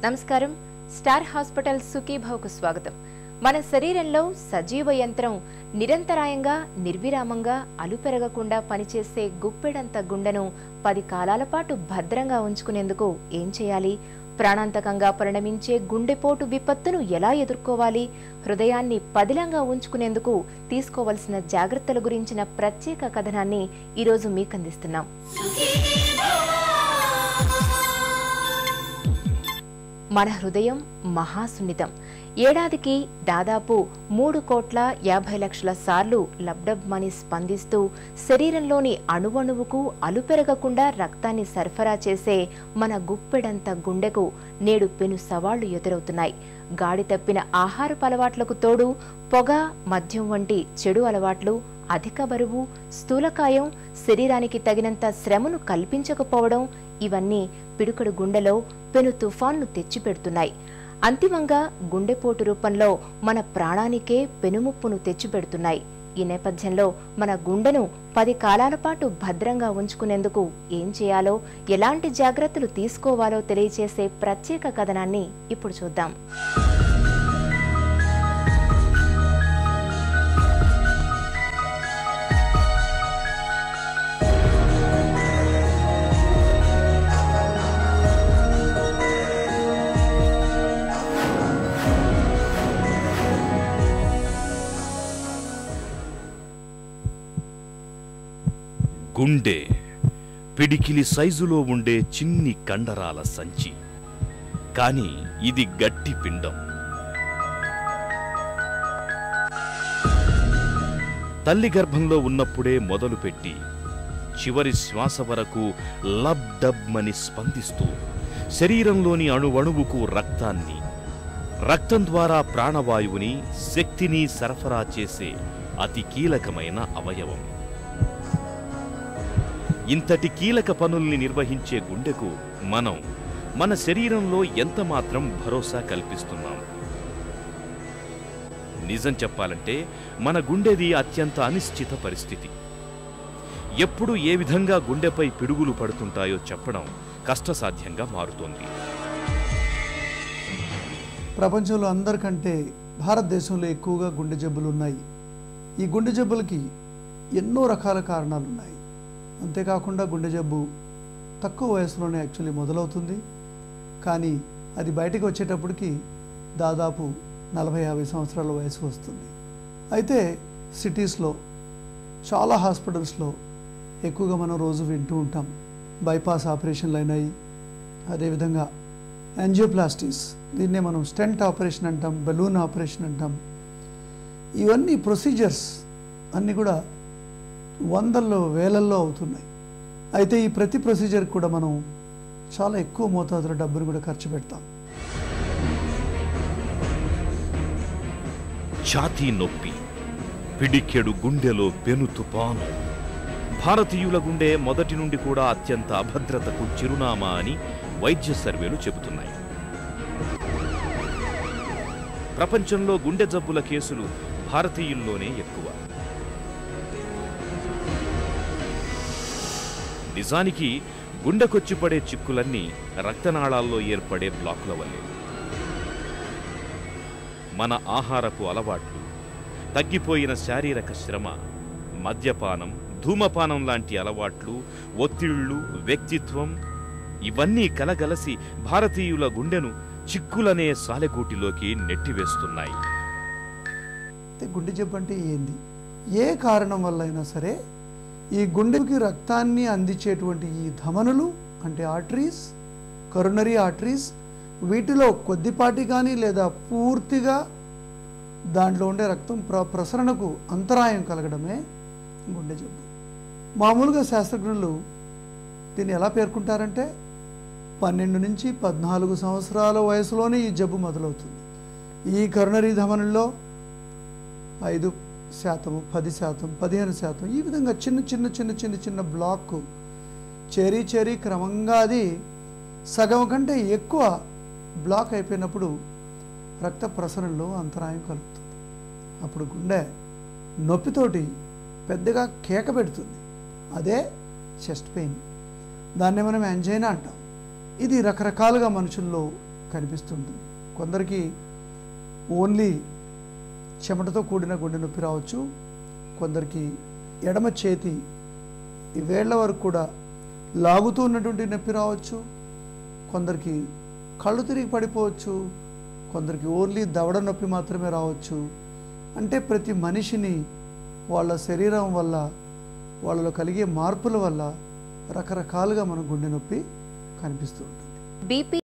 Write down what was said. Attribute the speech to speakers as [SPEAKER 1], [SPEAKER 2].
[SPEAKER 1] నమస్కారం. Star hospital సుఖీభవకు స్వాగతం. మన శరీరంలో సజీవ యంత్రం నిరంతరాయంగా నిర్విరామంగా అలుపెరగకుండా పనిచేసే గుప్పెడంత గుండెను 10 కాలాల పాటు భద్రంగా ఉంచుకునేందుకు ఏం చేయాలి? ప్రాణాంతకంగా పరిణమించే గుండెపోటు విపత్తును ఎలా ఎదుర్కోవాలి? హృదయాన్ని పదిలంగా ఉంచుకునేందుకు తీసుకోవలసిన జాగ్రత్తల గురించిన ప్రత్యేక కథనాన్ని ఈరోజు మీకు అందిస్తున్నాం. మన హృదయం మహాసున్నితం. ఏడాదికి దాదాపు 3,50,00,000 సార్లు లబ్డబ్మని స్పందిస్తూ శరీరంలోని అణువణువుకు అలుపెరగకుండా రక్తాన్ని సరఫరా చేసే మన గుప్పెడంత గుండెకు నేడు పెను సవాళ్లు ఎదురవుతున్నాయి. గాడి తప్పిన ఆహారపు అలవాట్లకు తోడు పొగ, మద్యం వంటి చెడు అలవాట్లు, అధిక బరువు, స్థూలకాయం, శరీరానికి తగినంత శ్రమను కల్పించకపోవడం ఇవన్నీ పిడుకడు గుండెలో పెను తుఫాన్ను తెచ్చిపెడుతున్నాయి. అంతిమంగా గుండెపోటు రూపంలో మన ప్రాణానికే పెనుముప్పును తెచ్చిపెడుతున్నాయి. ఈ నేపథ్యంలో మన గుండెను 10 కాలాల పాటు భద్రంగా ఉంచుకునేందుకు ఏం చేయాలో, ఎలాంటి జాగ్రత్తలు తీసుకోవాలో తెలియజేసే ప్రత్యేక కథనాన్ని ఇప్పుడు చూద్దాం.
[SPEAKER 2] గుండె పిడికిలి సైజులో ఉండే చిన్ని కండరాల సంచి. కాని ఇది గట్టి పిండం. తల్లి గర్భంలో ఉన్నప్పుడే మొదలుపెట్టి చివరి శ్వాస వరకు లబ్ డబ్మని స్పందిస్తూ శరీరంలోని అణువణువుకు రక్తం ద్వారా ప్రాణవాయువుని, శక్తిని సరఫరా చేసే అతి కీలకమైన అవయవం. ఇంతటి కీలక పనుల్ని నిర్వహించే గుండెకు మనం మన శరీరంలో ఎంతమాత్రం భరోసా కల్పిస్తున్నాం? నిజం చెప్పాలంటే మన గుండెది అత్యంత అనిశ్చిత పరిస్థితి. ఎప్పుడు ఏ విధంగా గుండెపై పిడుగులు పడుతుంటాయో చెప్పడం కష్టసాధ్యంగా మారుతోంది.
[SPEAKER 3] ప్రపంచంలో అందరికంటే భారతదేశంలో ఎక్కువగా గుండె జబ్బులు ఉన్నాయి. ఈ గుండె జబ్బులకి ఎన్నో రకాల కారణాలున్నాయి. అంతేకాకుండా గుండె జబ్బు తక్కువ వయసులోనే యాక్చువల్లీ మొదలవుతుంది. కానీ అది బయటకు వచ్చేటప్పటికి దాదాపు 40-50 సంవత్సరాల వయసు వస్తుంది. అయితే సిటీస్లో చాలా హాస్పిటల్స్లో ఎక్కువగా మనం రోజు వింటూ ఉంటాం, బైపాస్ ఆపరేషన్లు అయినాయి. అదేవిధంగా యాంజియోప్లాస్టీస్, దీన్నే మనం స్టెంట్ ఆపరేషన్ అంటాం, బెలూన్ ఆపరేషన్ అంటాం. ఇవన్నీ ప్రొసీజర్స్ అన్నీ కూడా వందల్లో వేలల్లో అవుతున్నాయి. అయితే ఈ ప్రతి ప్రొసీజర్ కూడా మనం చాలా ఎక్కువ మోతాదులో డబ్బును కూడా ఖర్చు పెడతాం.
[SPEAKER 2] ఛాతీ నొప్పి, పిడికెడు గుండెలో పెను తుపాను. భారతీయుల గుండె మొదటి నుండి కూడా అత్యంత అభద్రతకు చిరునామా అని వైద్య సర్వేలు చెబుతున్నాయి. ప్రపంచంలో గుండె జబ్బుల కేసులు భారతీయుల్లోనే ఎక్కువ. నిజానికి గుండెకొచ్చి పడే చిక్కులన్నీ రక్తనాళాల్లో ఏర్పడే బ్లాకుల వల్లే. మన ఆహారపు అలవాట్లు, తగ్గిపోయిన శారీరక శ్రమ, మద్యపానం, ధూమపానం లాంటి అలవాట్లు, ఒత్తిళ్లు, వ్యక్తిత్వం ఇవన్నీ కలగలసి భారతీయుల గుండెను చిక్కులనే సాలెగూటిలోకి నెట్టివేస్తున్నాయి.
[SPEAKER 3] గుండె జబ్బు అంటే ఏంది? ఏ కారణం వల్ల అయినా సరే ఈ గుండెకి రక్తాన్ని అందించేటువంటి ఈ ధమనులు అంటే ఆర్టరీస్, కరోనరీ ఆర్టరీస్, వీటిలో కొద్దిపాటి కానీ లేదా పూర్తిగా దాంట్లో ఉండే రక్తం ప్రసరణకు అంతరాయం కలగడమే గుండె జబ్బు. మామూలుగా శాస్త్రజ్ఞులు దీన్ని ఎలా పేర్కొంటారంటే 12 నుంచి 14 సంవత్సరాల వయసులోనే ఈ జబ్బు మొదలవుతుంది. ఈ కరోనరీ ధమనుల్లో 5%, 10%, 15% ఈ విధంగా చిన్న బ్లాక్ చేరి క్రమంగా అది సగం కంటే ఎక్కువ బ్లాక్ అయిపోయినప్పుడు రక్త ప్రసరణలో అంతరాయం కలుగుతుంది. అప్పుడు గుండె నొప్పితోటి పెద్దగా కేక పెడుతుంది. అదే చెస్ట్ పెయిన్. దాన్నే మనం యాంజైనా అంటాం. ఇది రకరకాలుగా మనుషుల్లో కనిపిస్తుంటుంది. కొందరికి ఓన్లీ చెమటతో కూడిన గుండె నొప్పి రావచ్చు. కొందరికి ఎడమ చేతి ఈ వేళ్ల వరకు కూడా లాగుతూ ఉన్నటువంటి నొప్పి రావచ్చు. కొందరికి కళ్ళు తిరిగి పడిపోవచ్చు. కొందరికి ఓన్లీ దవడ నొప్పి మాత్రమే రావచ్చు. అంటే ప్రతి మనిషిని వాళ్ళ శరీరం వల్ల, వాళ్ళలో కలిగే మార్పుల వల్ల రకరకాలుగా మన గుండె నొప్పి కనిపిస్తూ ఉంటుంది.
[SPEAKER 1] బీపీ